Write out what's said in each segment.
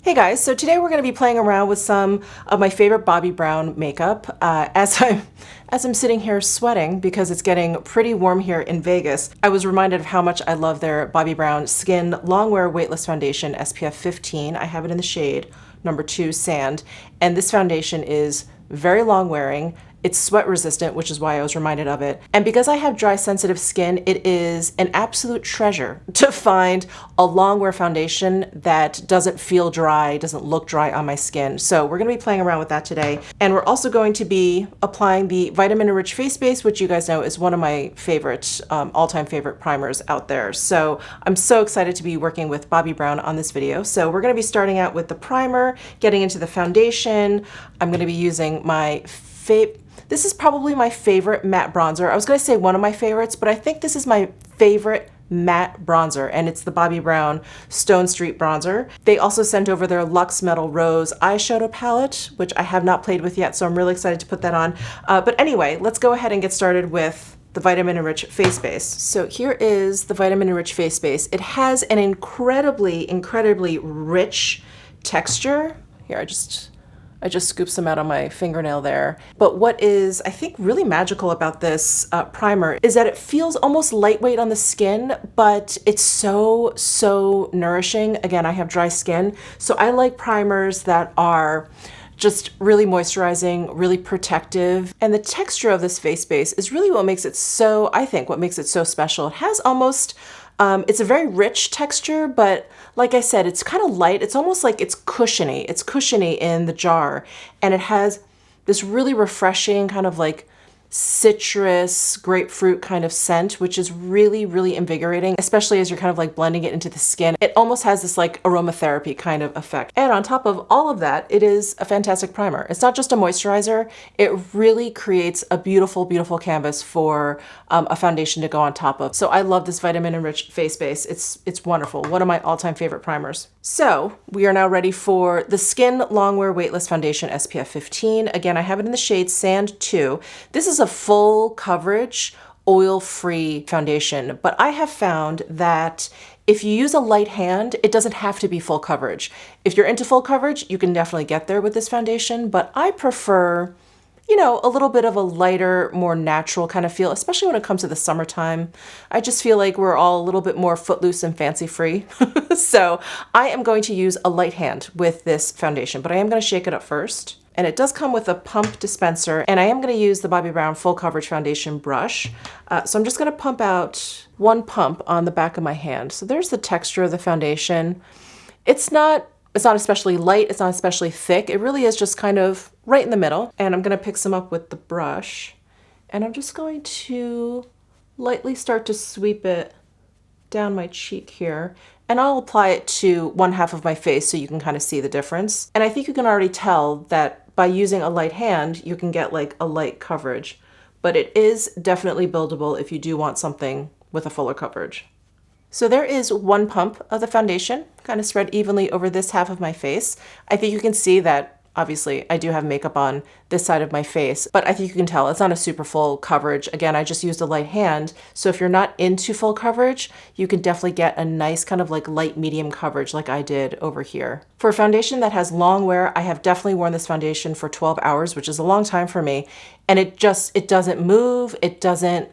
Hey guys, so today we're going to be playing around with some of my favorite Bobbi Brown makeup as I'm sitting here sweating because it's getting pretty warm here in Vegas. I was reminded of how much I love their Bobbi Brown Skin Longwear Weightless Foundation SPF 15. I have it in the shade number 2 Sand, and this foundation is very long wearing. It's sweat resistant, which is why I was reminded of it. And because I have dry sensitive skin, it is an absolute treasure to find a long wear foundation that doesn't feel dry, doesn't look dry on my skin. So we're gonna be playing around with that today. And we're also going to be applying the Vitamin Enriched Face Base, which you guys know is one of my favorite, all-time favorite primers out there. So I'm so excited to be working with Bobbi Brown on this video. So we're gonna be starting out with the primer, getting into the foundation. I'm gonna be using my this is probably my favorite matte bronzer. I was going to say one of my favorites, but I think this is my favorite matte bronzer, and it's the Bobbi Brown Stone Street Bronzer. They also sent over their Luxe Metal Rose eyeshadow palette, which I have not played with yet, so I'm really excited to put that on. But anyway, let's go ahead and get started with the Vitamin Enriched Face Base. So here is the Vitamin Enriched Face Base. It has an incredibly rich texture. Here, I just scooped some out on my fingernail there. But what is, I think, really magical about this primer is that it feels almost lightweight on the skin, but it's so nourishing. Again, I have dry skin, so I like primers that are just really moisturizing, really protective. And the texture of this face base is really what makes it so, I think, what makes it so special. It has almost, it's a very rich texture, but like I said, it's kind of light. It's almost like it's cushiony. It's cushiony in the jar. And it has this really refreshing kind of like citrus, grapefruit kind of scent, which is really invigorating, especially as you're kind of like blending it into the skin. It almost has this like aromatherapy kind of effect. And on top of all of that, it is a fantastic primer. It's not just a moisturizer. It really creates a beautiful canvas for a foundation to go on top of. So I love this Vitamin Enriched Face Base. It's wonderful. One of my all-time favorite primers. So we are now ready for the Skin Longwear Weightless Foundation SPF 15. Again, I have it in the shade Sand 2. This is a full coverage, oil-free foundation, but I have found that if you use a light hand, it doesn't have to be full coverage. If you're into full coverage, you can definitely get there with this foundation, but I prefer, you know, a little bit of a lighter, more natural kind of feel, especially when it comes to the summertime. I just feel like we're all a little bit more footloose and fancy free. So I am going to use a light hand with this foundation, but I am going to shake it up first. And it does come with a pump dispenser, and I am going to use the Bobbi Brown Full Coverage Foundation brush. So I'm just going to pump out one pump on the back of my hand. So there's the texture of the foundation. It's not especially light, it's not especially thick. It really is just kind of right in the middle. And I'm going to pick some up with the brush, and I'm just going to lightly start to sweep it down my cheek here. And I'll apply it to one half of my face so you can kind of see the difference. And I think you can already tell that by using a light hand, you can get like a light coverage, but it is definitely buildable if you do want something with a fuller coverage. So there is one pump of the foundation, kind of spread evenly over this half of my face. I think you can see that obviously I do have makeup on this side of my face, but I think you can tell it's not a super full coverage. Again, I just used a light hand. So if you're not into full coverage, you can definitely get a nice kind of like light medium coverage like I did over here. For a foundation that has long wear, I have definitely worn this foundation for 12 hours, which is a long time for me. And it doesn't move. It doesn't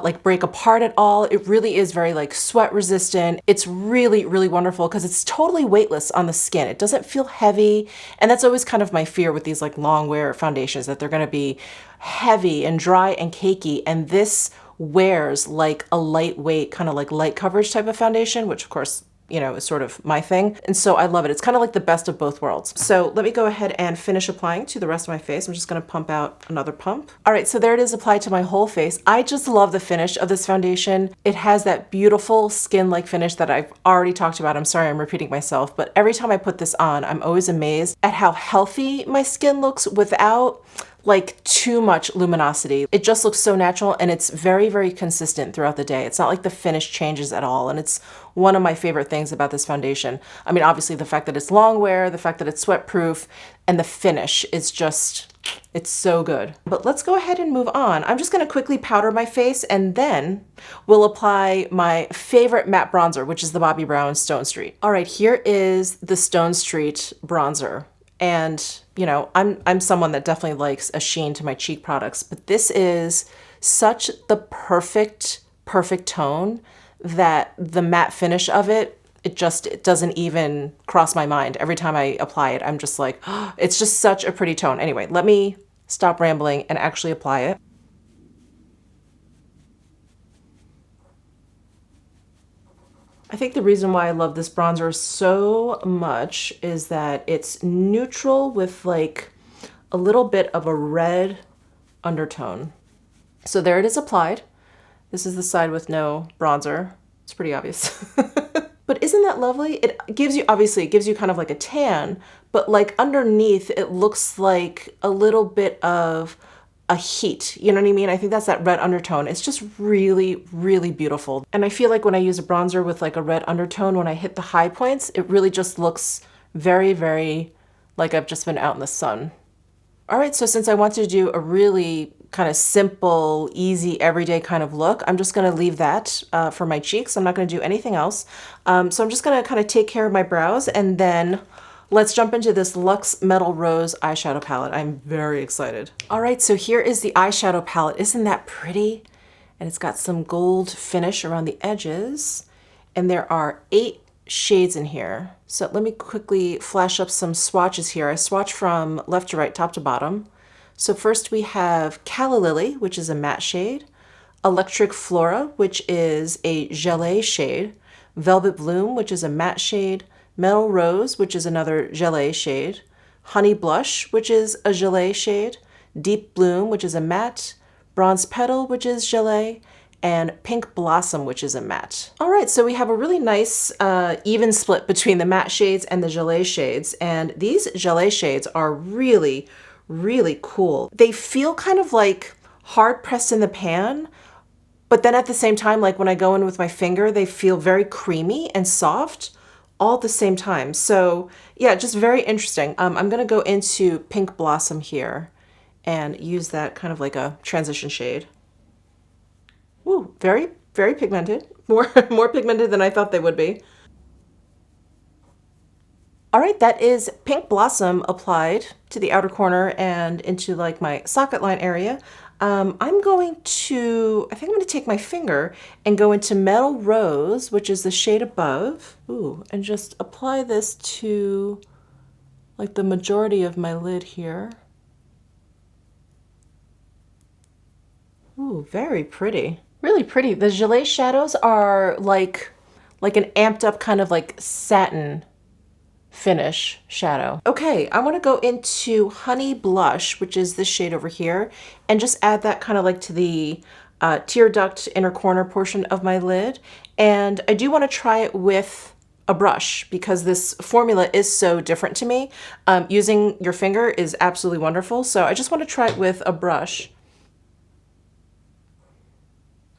like break apart at all. It really is very like sweat resistant. It's really wonderful because it's totally weightless on the skin. It doesn't feel heavy. And that's always kind of my fear with these like long wear foundations, that they're going to be heavy and dry and cakey. And this wears like a lightweight kind of like light coverage type of foundation, which of course, you know, is sort of my thing. And so I love it. It's kind of like the best of both worlds. So let me go ahead and finish applying to the rest of my face. I'm just going to pump out another pump. All right, so there it is applied to my whole face. I just love the finish of this foundation. It has that beautiful skin-like finish that I've already talked about. I'm sorry I'm repeating myself, but every time I put this on, I'm always amazed at how healthy my skin looks without like too much luminosity. It just looks so natural, and it's very, very consistent throughout the day. It's not like the finish changes at all, and it's one of my favorite things about this foundation. I mean, obviously the fact that it's long wear, the fact that it's sweat proof, and the finish is just, it's so good. But let's go ahead and move on. I'm just gonna quickly powder my face, and then we'll apply my favorite matte bronzer, which is the Bobbi Brown Stone Street. All right, here is the Stone Street bronzer. And, you know, I'm someone that definitely likes a sheen to my cheek products, but this is such the perfect tone that the matte finish of it, it doesn't even cross my mind. Every time I apply it, I'm just like, oh, it's just such a pretty tone. Anyway, let me stop rambling and actually apply it. I think the reason why I love this bronzer so much is that it's neutral with like a little bit of a red undertone. So there it is applied. This is the side with no bronzer. It's pretty obvious. But isn't that lovely? It gives you, obviously it gives you kind of like a tan, but like underneath it looks like a little bit of a heat, you know what I mean? I think that's that red undertone. It's just really, really beautiful. And I feel like when I use a bronzer with like a red undertone, when I hit the high points, it really just looks very, very like I've just been out in the sun. All right, so since I want to do a really kind of simple, easy, everyday kind of look, I'm just gonna leave that for my cheeks. I'm not gonna do anything else. So I'm just gonna kind of take care of my brows, and then let's jump into this Luxe Metal Rose eyeshadow palette. I'm very excited. All right, so here is the eyeshadow palette. Isn't that pretty? And it's got some gold finish around the edges. And there are 8 shades in here. So let me quickly flash up some swatches here. I swatch from left to right, top to bottom. So first we have Calla Lily, which is a matte shade. Electric Flora, which is a gelée shade. Velvet Bloom, which is a matte shade. Metal Rose, which is another gelée shade. Honey Blush, which is a gelée shade. Deep Bloom, which is a matte. Bronze Petal, which is gelée. And Pink Blossom, which is a matte. All right, so we have a really nice even split between the matte shades and the gelée shades. And these gelée shades are really, really cool. They feel kind of like hard pressed in the pan, but then at the same time, like when I go in with my finger, they feel very creamy and soft all at the same time. So yeah, just very interesting. I'm gonna go into Pink Blossom here and use that kind of like a transition shade. Ooh, very, very pigmented. More pigmented than I thought they would be. All right, that is Pink Blossom applied to the outer corner and into like my socket line area. I'm going to, I think I'm going to take my finger and go into Metal Rose, which is the shade above. Ooh, and just apply this to like the majority of my lid here. Ooh, very pretty. Really pretty. The gelée shadows are like an amped up kind of like satin finish shadow. Okay, I want to go into Honey Blush, which is this shade over here, and just add that kind of like to the tear duct inner corner portion of my lid. And I do want to try it with a brush because this formula is so different to me. Using your finger is absolutely wonderful. So I just want to try it with a brush.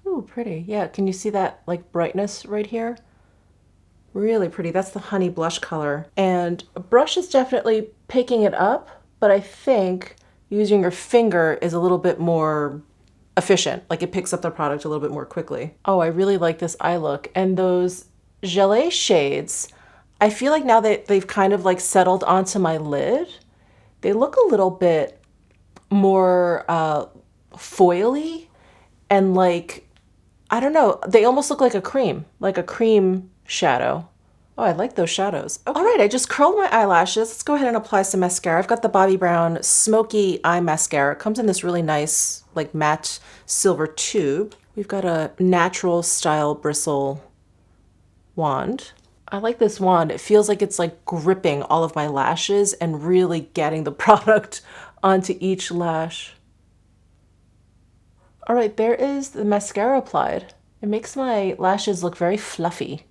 Ooh, pretty. Yeah, can you see that like brightness right here? Really pretty. That's the Honey Blush color. And a brush is definitely picking it up, but I think using your finger is a little bit more efficient. Like it picks up the product a little bit more quickly. Oh, I really like this eye look. And those gelée shades, I feel like now that they've kind of like settled onto my lid, they look a little bit more foily and like, I don't know, they almost look like a cream shadow. Oh, I like those shadows. Okay. All right, I just curled my eyelashes. Let's go ahead and apply some mascara. I've got the Bobbi Brown Smoky Eye Mascara. It comes in this really nice, like matte silver tube. We've got a natural style bristle wand. I like this wand. It feels like it's like gripping all of my lashes and really getting the product onto each lash. All right, there is the mascara applied. It makes my lashes look very fluffy.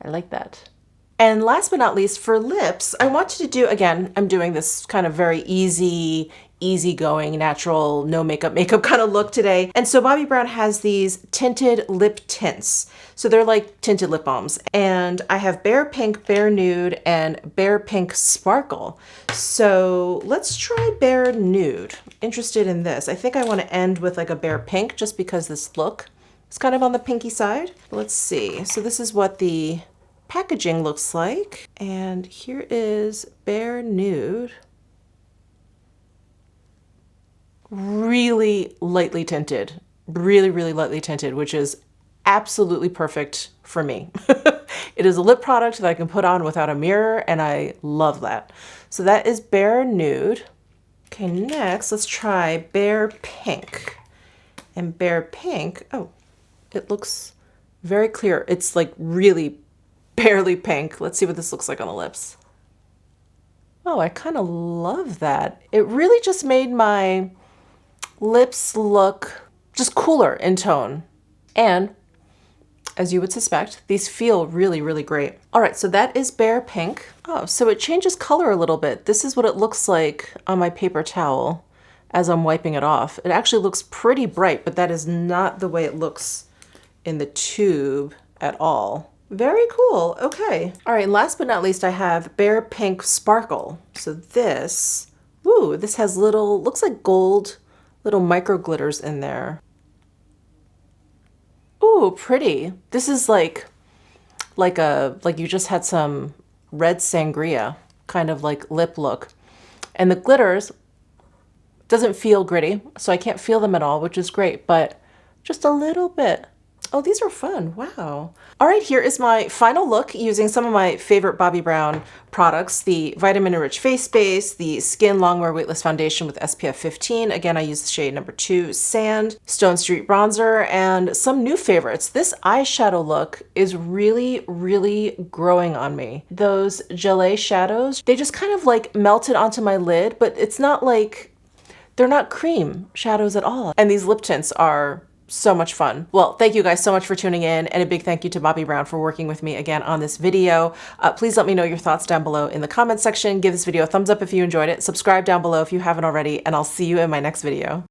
I like that. And last but not least, for lips, I wanted to do, again, I'm doing this kind of very easygoing, natural, no makeup kind of look today. And so Bobbi Brown has these tinted lip tints. So they're like tinted lip balms. And I have Bare Pink, Bare Nude, and Bare Pink Sparkle. So let's try Bare Nude. Interested in this. I think I want to end with like a Bare Pink just because this look is kind of on the pinky side. Let's see. So this is what the packaging looks like. And here is Bare Nude. Really lightly tinted, really lightly tinted, which is absolutely perfect for me. It is a lip product that I can put on without a mirror, and I love that. So that is Bare Nude. Okay, next let's try Bare Pink. And Bare Pink, oh, it looks very clear. It's like really barely pink. Let's see what this looks like on the lips. Oh, I kind of love that. It really just made my lips look just cooler in tone. And as you would suspect, these feel really great. All right, so that is Bare Pink. Oh, so it changes color a little bit. This is what it looks like on my paper towel as I'm wiping it off. It actually looks pretty bright, but that is not the way it looks in the tube at all. Very cool. Okay. All right, and last but not least, I have Bare Pink Sparkle. So this, ooh, this has little, looks like gold, little micro glitters in there. Ooh, pretty. This is like you just had some red sangria kind of like lip look. And the glitters doesn't feel gritty, so I can't feel them at all, which is great, but just a little bit. Oh, these are fun. Wow. All right, here is my final look using some of my favorite Bobbi Brown products, the Vitamin Enriched Face Base, the Skin Longwear Weightless Foundation with SPF 15. Again, I use the shade number 2, Sand, Stone Street Bronzer, and some new favorites. This eyeshadow look is really growing on me. Those gelée shadows, they just kind of like melted onto my lid, but it's not like, they're not cream shadows at all. And these lip tints are so much fun. Well, thank you guys so much for tuning in, and a big thank you to Bobbi Brown for working with me again on this video. Please let me know your thoughts down below in the comments section. Give this video a thumbs up if you enjoyed it. Subscribe down below if you haven't already, and I'll see you in my next video.